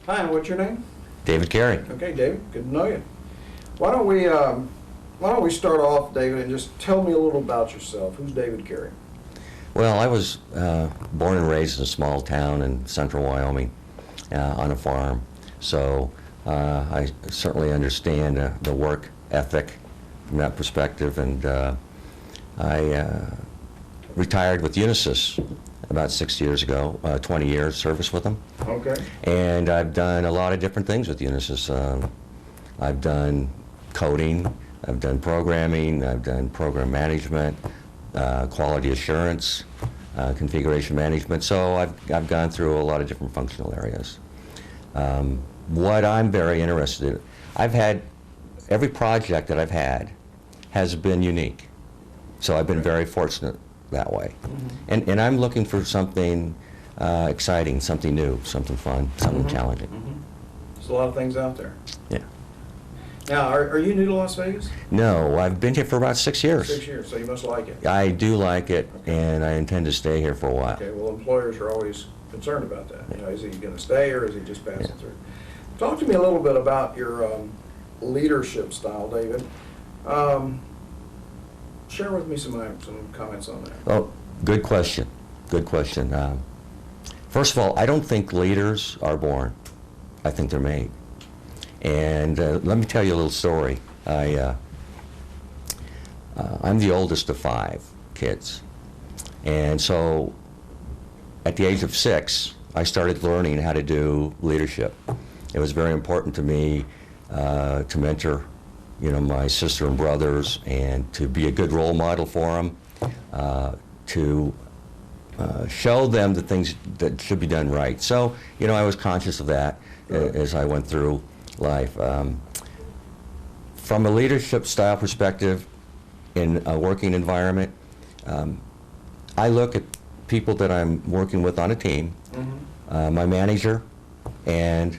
Hi, and what's your name? David Carey. Okay, David, good to know you. Why don't we start off, David, and just tell me a little about yourself. Who's David Carey? Well, I was born and raised in a small town in central Wyoming on a farm, so I certainly understand the work ethic from that perspective, and I retired with Unisys about 6 years ago, 20 years service with them. Okay. And I've done a lot of different things with Unisys. I've done coding, I've done programming, I've done program management, quality assurance, configuration management. So I've gone through a lot of different functional areas. What I'm very interested in, every project that I've had has been unique. So I've been very fortunate that way. Mm-hmm. And I'm looking for something exciting, something new, something fun, something challenging. Mm-hmm. There's a lot of things out there. Yeah. Now, are you new to Las Vegas? No, I've been here for about 6 years. 6 years, so you must like it. I do like it, okay. And I intend to stay here for a while. Okay, well, employers are always concerned about that. You know, is he going to stay or is he just passing through? Talk to me a little bit about your leadership style, David. Share with me some comments on that. Oh, good question. Good question. First of all, I don't think leaders are born. I think they're made. And let me tell you a little story. I'm the oldest of 5 kids. And so at the age of 6, I started learning how to do leadership. It was very important to me to mentor, my sister and brothers, and to be a good role model for them, to show them the things that should be done right. So, I was conscious of that as I went through life. From a leadership style perspective in a working environment, I look at people that I'm working with on a team, my manager, and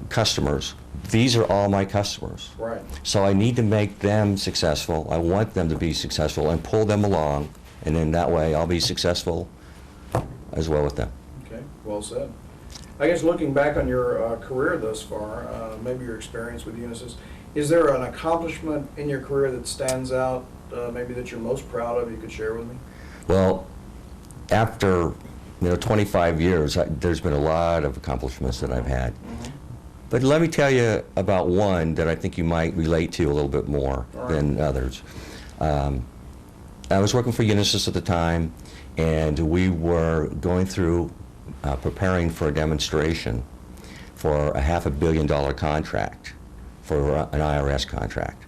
customers. These are all my customers. Right. So I need to make them successful. I want them to be successful and pull them along, and then that way I'll be successful as well with them. Okay, well said. I guess looking back on your career thus far, maybe your experience with Unisys, is there an accomplishment in your career that stands out, maybe that you're most proud of you could share with me? Well, after 25 years, there's been a lot of accomplishments that I've had. But let me tell you about one that I think you might relate to a little bit more than others. I was working for Unisys at the time, and we were going through preparing for a demonstration for a $500 million contract, for an IRS contract.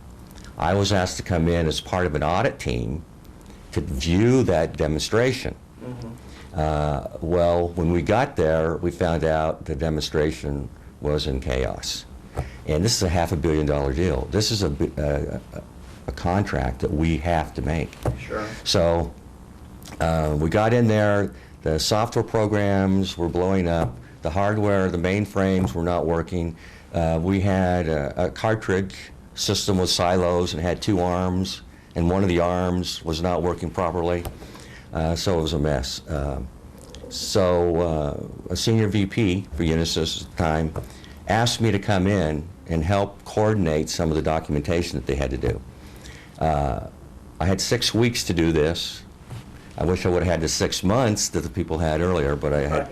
I was asked to come in as part of an audit team to view that demonstration. Well, when we got there, we found out the demonstration was in chaos. And this is a $500 million deal. This is a contract that we have to make. Sure. So we got in there, the software programs were blowing up, the hardware, the mainframes were not working. We had a cartridge system with silos and had 2 arms, and one of the arms was not working properly. So it was a mess. So a senior VP for Unisys at the time asked me to come in and help coordinate some of the documentation that they had to do. I had 6 weeks to do this. I wish I would have had the 6 months that the people had earlier, but I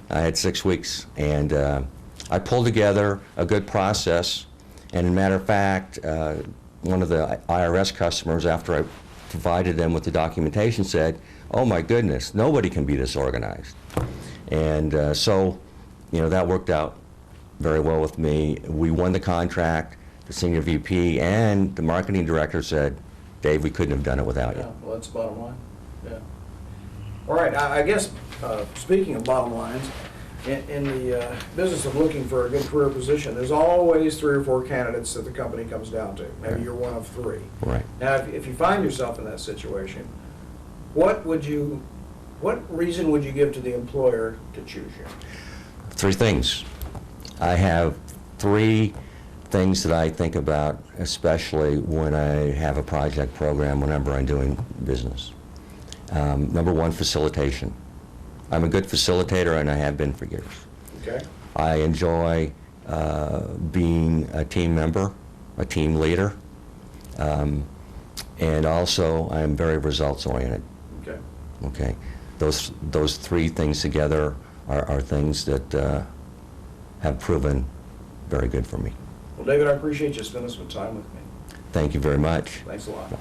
had 6 weeks. And I pulled together a good process. And as a matter of fact, one of the IRS customers, after I provided them with the documentation, said, "Oh my goodness, nobody can be this organized." And so, that worked out very well with me. We won the contract. The senior VP and the marketing director said, "Dave, we couldn't have done it without you." Yeah, well, that's the bottom line. Yeah. All right, I guess, speaking of bottom lines, in the business of looking for a good career position, there's always 3 or 4 candidates that the company comes down to. Maybe you're one of 3. Right. Now, if you find yourself in that situation, what reason would you give to the employer to choose you? 3 things. I have 3 things that I think about, especially when I have a project program, whenever I'm doing business. Number 1, facilitation. I'm a good facilitator, and I have been for years. Okay. I enjoy being a team member, a team leader, and also I'm very results-oriented. Okay. Okay, those three things together are things that have proven very good for me. Well, David, I appreciate you spending some time with me. Thank you very much. Thanks a lot.